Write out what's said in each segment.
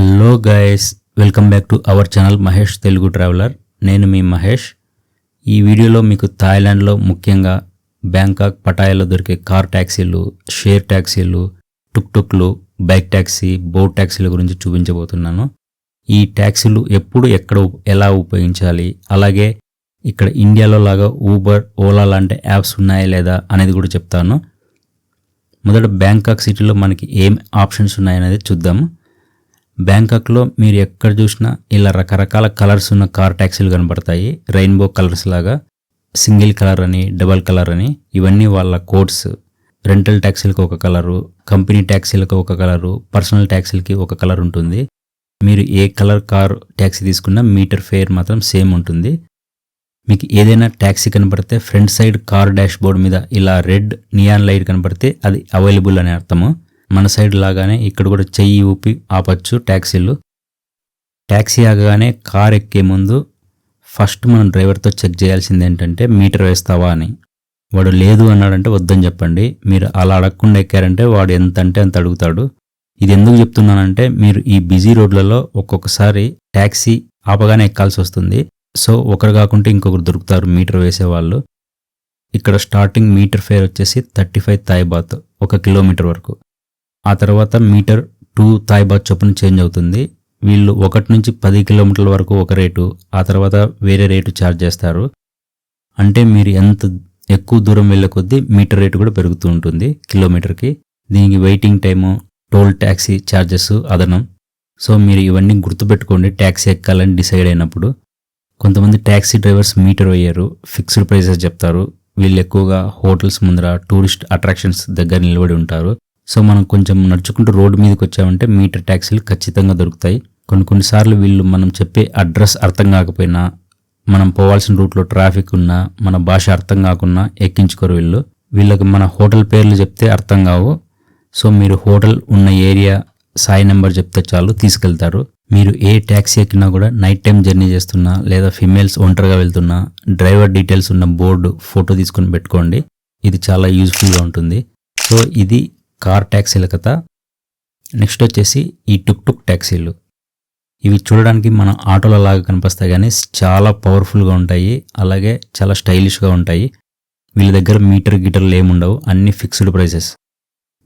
Hello guys, welcome back to our channel Mahesh Telugu traveller. నేను మీ మహేష్. ఈ వీడియోలో మీకు థాయిలాండ్లో ముఖ్యంగా బ్యాంకాక్ పటాయాలో దొరికే కార్ ట్యాక్సీలు, షేర్ ట్యాక్సీలు, టుక్ టుక్లు, బైక్ ట్యాక్సీ, బోట్ ట్యాక్సీల గురించి చూపించబోతున్నాను. ఈ ట్యాక్సీలు ఎప్పుడు ఎక్కడ ఎలా ఉపయోగించాలి, అలాగే ఇక్కడ ఇండియాలో లాగా ఊబర్, ఓలా లాంటి యాప్స్ ఉన్నాయా లేదా అనేది కూడా చెప్తాను. మొదట బ్యాంకాక్ సిటీలో మనకి ఏం ఆప్షన్స్ ఉన్నాయనేది చూద్దాము. బ్యాంకాక్లో మీరు ఎక్కడ చూసినా ఇలా రకరకాల కలర్స్ ఉన్న కార్ ట్యాక్సీలు కనబడతాయి. రెయిన్బో కలర్స్ లాగా, సింగిల్ కలర్ అని, డబల్ కలర్ అని, ఇవన్నీ వాళ్ళ కోడ్స్. రెంటల్ ట్యాక్సీలకు ఒక కలరు, కంపెనీ ట్యాక్సీలకు ఒక కలరు, పర్సనల్ ట్యాక్సీలకి ఒక కలర్ ఉంటుంది. మీరు ఏ కలర్ కార్ ట్యాక్సీ తీసుకున్నా మీటర్ ఫేర్ మాత్రం సేమ్ ఉంటుంది. మీకు ఏదైనా ట్యాక్సీ కనబడితే front side car dash board మీద ఇలా రెడ్ నియాన్ లైట్ కనబడితే అది అవైలబుల్ అనే అర్థము. మన సైడ్ లాగానే ఇక్కడ కూడా చెయ్యి ఊపి ఆపచ్చు ట్యాక్సీలు. ట్యాక్సీ ఆగగానే కార్ ఎక్కే ముందు ఫస్ట్ మనం డ్రైవర్తో చెక్ చేయాల్సింది ఏంటంటే మీటర్ వేస్తావా అని. వాడు లేదు అన్నాడంటే వద్దని చెప్పండి. మీరు అలా అడగకుండా ఎక్కారంటే వాడు ఎంత అంటే అంత అడుగుతాడు. ఇది ఎందుకు చెప్తున్నానంటే మీరు ఈ బిజీ రోడ్లలో ఒక్కొక్కసారి ట్యాక్సీ ఆపగానే ఎక్కాల్సి వస్తుంది. సో ఒకరు కాకుంటే ఇంకొకరు దొరుకుతారు మీటర్ వేసేవాళ్ళు. ఇక్కడ స్టార్టింగ్ మీటర్ ఫేర్ వచ్చేసి 35 థాయ్ బాత్ 1 కిలోమీటర్ వరకు. ఆ తర్వాత మీటర్ 2 థాయ్ బాత్ చొప్పున చేంజ్ అవుతుంది. వీళ్ళు 1 నుంచి 10 కిలోమీటర్ల వరకు ఒక రేటు, ఆ తర్వాత వేరే రేటు ఛార్జ్ చేస్తారు. అంటే మీరు ఎంత ఎక్కువ దూరం వెళ్ళే కొద్దీ మీటర్ రేటు కూడా పెరుగుతూ ఉంటుంది కిలోమీటర్కి. దీనికి waiting time, toll taxi charges అదనం. సో మీరు ఇవన్నీ గుర్తుపెట్టుకోండి ట్యాక్సీ ఎక్కాలని డిసైడ్ అయినప్పుడు. కొంతమంది ట్యాక్సీ డ్రైవర్స్ మీటర్ వేయరు, ఫిక్స్డ్ ప్రైసెస్ చెప్తారు. వీళ్ళు ఎక్కువగా హోటల్స్ ముందర, టూరిస్ట్ అట్రాక్షన్స్ దగ్గర నిలబడి ఉంటారు. సో మనం కొంచెం నడుచుకుంటూ రోడ్డు మీదకి వచ్చామంటే మీటర్ ట్యాక్సీలు ఖచ్చితంగా దొరుకుతాయి. కొన్నిసార్లు వీళ్ళు మనం చెప్పే అడ్రస్ అర్థం కాకపోయినా, మనం పోవాల్సిన రూట్లో ట్రాఫిక్ ఉన్నా, మన భాష అర్థం కాకున్నా ఎక్కించుకోరు వీళ్ళు. వీళ్ళకి మన హోటల్ పేర్లు చెప్తే అర్థం కావు. సో మీరు హోటల్ ఉన్న ఏరియా సాయి నెంబర్ చెప్తే చాలు తీసుకెళ్తారు. మీరు ఏ ట్యాక్సీ ఎక్కినా కూడా నైట్ టైం జర్నీ చేస్తున్నా లేదా ఫిమేల్స్ ఒంటరిగా వెళ్తున్నా డ్రైవర్ డీటెయిల్స్ ఉన్న బోర్డు ఫోటో తీసుకొని పెట్టుకోండి. ఇది చాలా యూజ్ఫుల్గా ఉంటుంది. సో ఇది కార్ ట్యాక్సీల కథ. నెక్స్ట్ వచ్చేసి ఈ టుక్ టుక్ ట్యాక్సీలు. ఇవి చూడడానికి మన ఆటోల లాగా కనిపిస్తాయి కానీ చాలా పవర్ఫుల్గా ఉంటాయి, అలాగే చాలా స్టైలిష్గా ఉంటాయి. వీళ్ళ దగ్గర మీటర్ గిటర్లు ఏముండవు, అన్ని ఫిక్స్డ్ ప్రైసెస్.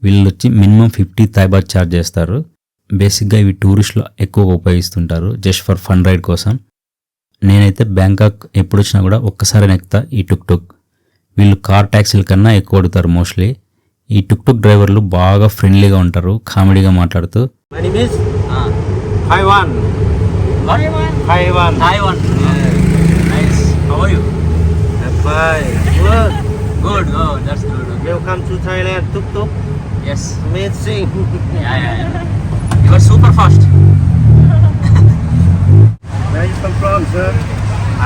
వీళ్ళు వచ్చి మినిమం 50 థాయ్ బాత్ ఛార్జ్ చేస్తారు. బేసిక్గా ఇవి టూరిస్టులు ఎక్కువగా ఉపయోగిస్తుంటారు జస్ట్ ఫర్ ఫన్ రైడ్ కోసం. నేనైతే బ్యాంకాక్ ఎప్పుడు వచ్చినా కూడా ఒక్కసారి ఎక్కుతా ఈ టుక్ టుక్. వీళ్ళు కార్ ట్యాక్సీల కన్నా ఎక్కువ అడుగుతారు మోస్ట్లీ. ఈ టుక్ టుక్ డ్రైవర్లు బాగా ఫ్రెండ్లీగా ఉంటారు, కామెడీగా మాట్లాడుతూ. Taiwan. Nice. How are you? Fine. Good. Good. Oh, that's good. Okay. Welcome to Thailand Tuk Tuk. Yes. Amazing. Yeah. You are super fast. Where you come from, sir?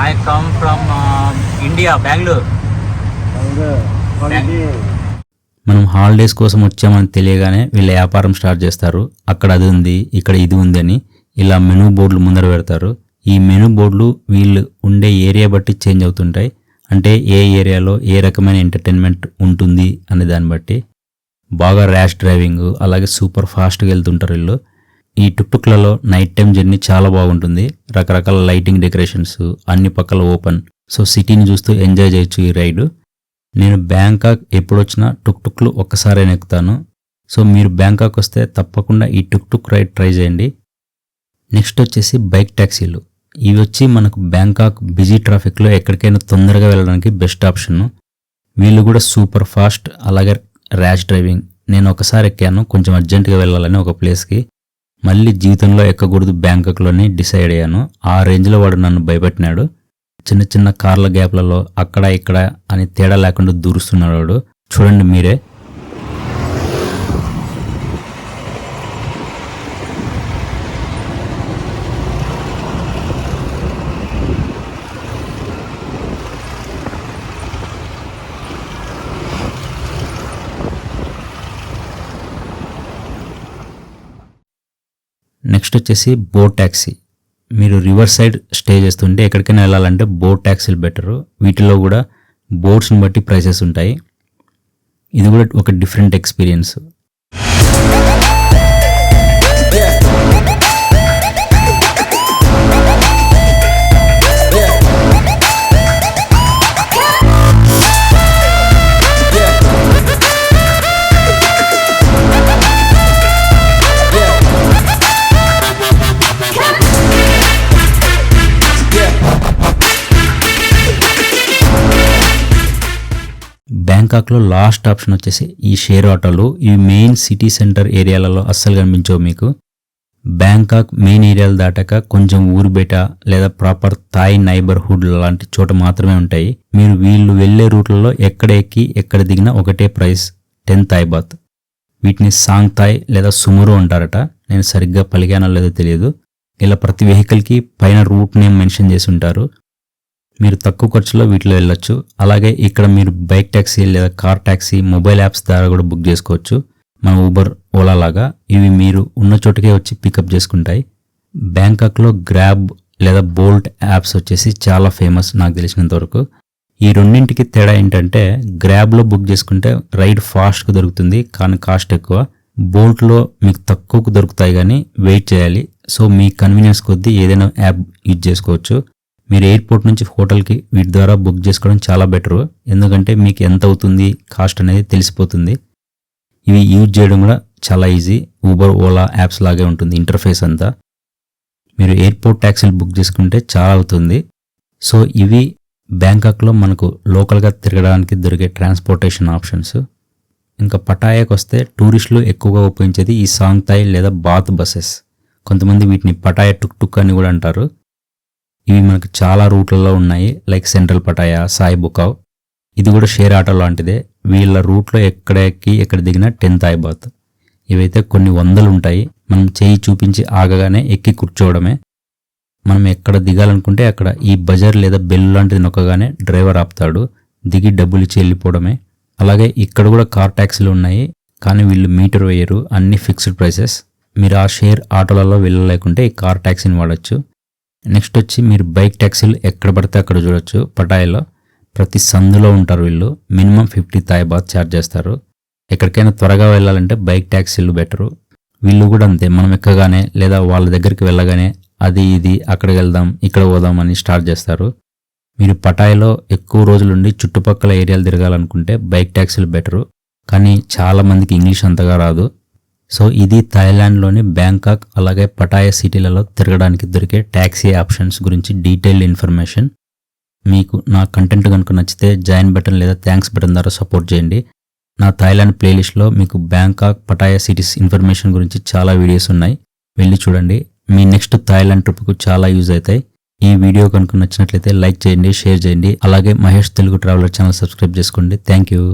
I come from India, Bangalore. Holiday. మనం holidays కోసం వచ్చామని తెలియగానే వీళ్ళ వ్యాపారం start చేస్తారు. అక్కడ అది ఉంది, ఇక్కడ ఇది ఉంది అని ఇలా మెనూ బోర్డులు ముందర పెడతారు. ఈ మెనూ బోర్డులు వీళ్ళు ఉండే ఏరియా బట్టి చేంజ్ అవుతుంటాయి. అంటే ఏ ఏరియాలో ఏ రకమైన ఎంటర్టైన్మెంట్ ఉంటుంది అనే దాన్ని బట్టి. బాగా ర్యాష్ డ్రైవింగ్, అలాగే సూపర్ ఫాస్ట్గా వెళ్తుంటారు వీళ్ళు. ఈ టుక్టుక్లలో నైట్ టైం జర్నీ చాలా బాగుంటుంది. రకరకాల లైటింగ్ డెకరేషన్స్, అన్ని పక్కల ఓపెన్. సో సిటీని చూస్తూ ఎంజాయ్ చేయొచ్చు ఈ రైడ్. నేను బ్యాంకాక్ ఎప్పుడు వచ్చినా టుక్ టుక్లు ఒక్కసారి ఎక్కుతాను. సో మీరు బ్యాంకాక్ వస్తే తప్పకుండా ఈ టుక్ టుక్ రైడ్ ట్రై చేయండి. నెక్స్ట్ వచ్చేసి బైక్ ట్యాక్సీలు. ఇవి వచ్చి మనకు బ్యాంకాక్ బిజీ ట్రాఫిక్లో ఎక్కడికైనా తొందరగా వెళ్ళడానికి బెస్ట్ ఆప్షన్. వీళ్ళు కూడా సూపర్ ఫాస్ట్, అలాగే ర్యాష్ డ్రైవింగ్. నేను ఒకసారి ఎక్కాను, కొంచెం అర్జెంటుగా వెళ్ళాలని ఒక ప్లేస్కి. మళ్ళీ జీవితంలో ఎక్కకూడదు బ్యాంకాక్లోని డిసైడ్ అయ్యాను. ఆ రేంజ్లో వాడు నన్ను భయపెట్టినాడు. చిన్న చిన్న కార్ల గ్యాప్లలో అక్కడ ఇక్కడ అని తేడా లేకుండా దూరుస్తున్నాడు వాడు. చూడండి మీరే. నెక్స్ట్ వచ్చేసి బోట్ ట్యాక్సీ. మీరు రివర్ సైడ్ స్టే చేస్తుంటే ఎక్కడికైనా వెళ్ళాలంటే బోట్ ట్యాక్సీలు బెటరు. వీటిలో కూడా బోట్స్ని బట్టి ప్రైసెస్ ఉంటాయి. ఇది కూడా ఒక డిఫరెంట్ ఎక్స్పీరియన్స్. బ్యాంకాక్లో లాస్ట్ ఆప్షన్ వచ్చేసి ఈ షేర్ ఆటోలు. ఇవి మెయిన్ సిటీ సెంటర్ ఏరియాలలో అస్సలు కనిపించవు మీకు. బ్యాంకాక్ మెయిన్ ఏరియాలు దాటాక కొంచెం ఊరు బయట లేదా ప్రాపర్ థాయ్ నైబర్హుడ్ లాంటి చోట మాత్రమే ఉంటాయి. మీరు వీళ్ళు వెళ్లే రూట్లలో ఎక్కడ ఎక్కి ఎక్కడ దిగినా ఒకటే ప్రైస్, 10 థాయ్ బాత్. వీటిని సాంగ్ థాయ్ లేదా సుమురో అంటారట. నేను సరిగ్గా పలికానో లేదో తెలియదు. ఇలా ప్రతి వెహికల్కి పైన రూట్ నేమ్ మెన్షన్ చేసి ఉంటారు. మీరు తక్కువ ఖర్చులో వీటిలో వెళ్ళొచ్చు. అలాగే ఇక్కడ మీరు బైక్ ట్యాక్సీ లేదా కార్ ట్యాక్సీ మొబైల్ యాప్స్ ద్వారా కూడా బుక్ చేసుకోవచ్చు. మన ఊబర్, ఓలా లాగా. ఇవి మీరు ఉన్న చోటుకే వచ్చి పికప్ చేసుకుంటాయి. బ్యాంకాక్లో గ్రాబ్ లేదా బోల్ట్ యాప్స్ వచ్చేసి చాలా ఫేమస్ నాకు తెలిసినంత వరకు. ఈ రెండింటికి తేడా ఏంటంటే గ్రాబ్లో బుక్ చేసుకుంటే రైడ్ ఫాస్ట్గా దొరుకుతుంది కానీ కాస్ట్ ఎక్కువ. బోల్ట్లో మీకు తక్కువకు దొరుకుతాయి కానీ వెయిట్ చేయాలి. సో మీ కన్వీనియన్స్ కొద్దీ ఏదైనా యాప్ యూజ్ చేసుకోవచ్చు. మీరు ఎయిర్పోర్ట్ నుంచి హోటల్కి వీటి ద్వారా బుక్ చేసుకోవడం చాలా బెటరు. ఎందుకంటే మీకు ఎంత అవుతుంది కాస్ట్ అనేది తెలిసిపోతుంది. ఇవి యూజ్ చేయడం కూడా చాలా ఈజీ. ఊబర్, ఓలా యాప్స్ లాగే ఉంటుంది ఇంటర్ఫేస్ అంతా. మీరు ఎయిర్పోర్ట్ ట్యాక్సీలు బుక్ చేసుకుంటే చాలా అవుతుంది. సో ఇవి బ్యాంకాక్లో మనకు లోకల్గా తిరగడానికి దొరికే ట్రాన్స్పోర్టేషన్ ఆప్షన్స్. ఇంకా పటాయాకి వస్తే టూరిస్టులు ఎక్కువగా ఉపయోగించేది ఈ సాంగ్ థాయ్ లేదా బాత్ బస్సెస్. కొంతమంది వీటిని పటాయా టుక్ టుక్ అని కూడా అంటారు. ఇవి మనకు చాలా రూట్లలో ఉన్నాయి. Like central Pattaya, Soi Buakhao. ఇది కూడా షేర్ ఆటో లాంటిదే. వీళ్ళ రూట్లో ఎక్కడ ఎక్కి ఎక్కడ దిగినా 10 థాయ్ బాత్. ఇవైతే కొన్ని వందలు ఉంటాయి. మనం చేయి చూపించి ఆగగానే ఎక్కి కూర్చోవడమే. మనం ఎక్కడ దిగాలనుకుంటే అక్కడ ఈ బజర్ లేదా బెల్ లాంటిది నొక్కగానే డ్రైవర్ ఆపుతాడు. దిగి డబ్బులు ఇచ్చి వెళ్ళిపోవడమే. అలాగే ఇక్కడ కూడా కార్ ట్యాక్సీలు ఉన్నాయి కానీ వీళ్ళు మీటర్ వేయరు, అన్ని ఫిక్స్డ్ ప్రైసెస్. మీరు ఆ షేర్ ఆటోలలో వెళ్ళలేకుంటే ఈ కార్ ట్యాక్సీని వాడచ్చు. నెక్స్ట్ వచ్చి మీరు బైక్ ట్యాక్సీలు ఎక్కడ పడితే అక్కడ చూడొచ్చు. పటాయాలో ప్రతి సందులో ఉంటారు వీళ్ళు. మినిమం 50 థాయ్ బాత్ ఛార్జ్ చేస్తారు. ఎక్కడికైనా త్వరగా వెళ్ళాలంటే బైక్ ట్యాక్సీలు బెటరు. వీళ్ళు కూడా అంతే. మనం ఎక్కగానే లేదా వాళ్ళ దగ్గరికి వెళ్ళగానే అది ఇది అక్కడికి వెళ్దాం ఇక్కడ పోదాం అని స్టార్ట్ చేస్తారు. మీరు పటాయాలో ఎక్కువ రోజులుండి చుట్టుపక్కల ఏరియాలు తిరగాలనుకుంటే బైక్ ట్యాక్సీలు బెటరు. కానీ చాలా మందికి ఇంగ్లీష్ అంతగా రాదు. సో ఇది థాయిలాండ్లోని బ్యాంకాక్ అలాగే పటాయా సిటీలలో తిరగడానికి దొరికే ట్యాక్సీ ఆప్షన్స్ గురించి డీటెయిల్డ్ ఇన్ఫర్మేషన్. మీకు నా కంటెంట్ కనుక నచ్చితే జాయిన్ బటన్ లేదా థ్యాంక్స్ బటన్ ద్వారా సపోర్ట్ చేయండి. నా థాయిలాండ్ ప్లేలిస్ట్లో మీకు బ్యాంకాక్, పటాయా సిటీస్ ఇన్ఫర్మేషన్ గురించి చాలా వీడియోస్ ఉన్నాయి. వెళ్ళి చూడండి. మీ నెక్స్ట్ థాయిలాండ్ ట్రిప్కు చాలా యూజ్ అవుతాయి. ఈ వీడియో కనుక నచ్చినట్లయితే లైక్ చేయండి, షేర్ చేయండి. అలాగే Mahesh Telugu traveller channel subscribe చేసుకోండి. Thank you.